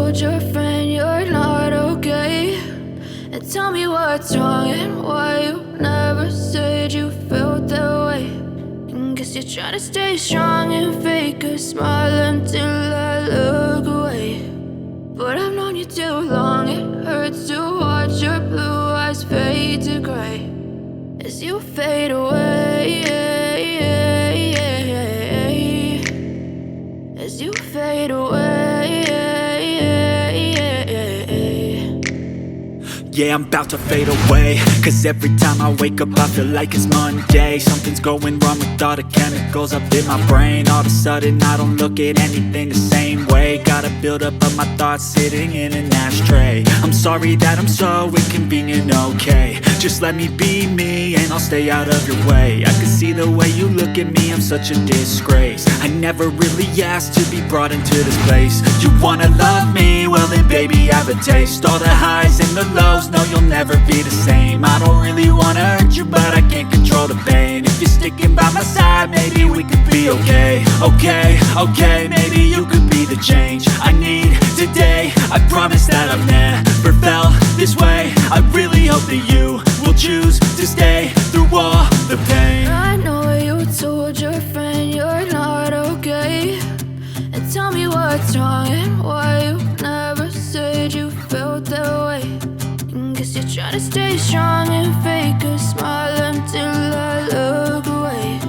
told your friend you're not okay, and tell me what's wrong and why you never said you felt that way. And guess you're trying to stay strong and fake a smile until I look away. But I've known you too long, it hurts to watch your blue eyes fade to gray as you fade away, as you fade away. Yeah, I'm about to fade away, cause every time I wake up I feel like it's Monday. Something's going wrong with all the chemicals up in my brain. All of a sudden I don't look at anything the same way. Got a build up of my thoughts sitting in an ashtray. I'm sorry that I'm so inconvenient, okay. Just let me be me and I'll stay out of your way. I can see the way you look at me, I'm such a disgrace. I never really asked to be brought into this place. You wanna love me? Well then baby, have a taste. All the highs and the lows, no, you'll never be the same. I don't really wanna hurt you, but I can't control the pain. If you're sticking by my side, maybe we could be okay. Okay, maybe you could be the change I need today. I promise that I've never felt this way. I really hope that you will choose to stay through all the pain. I know you told your friend you're not okay, and tell me what's wrong and why you never said you felt that way. And guess you're trying to stay strong and fake a smile until I look away.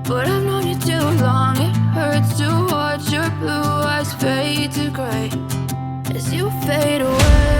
But I've known you too long, it hurts to watch your blue eyes fade to gray as you fade away.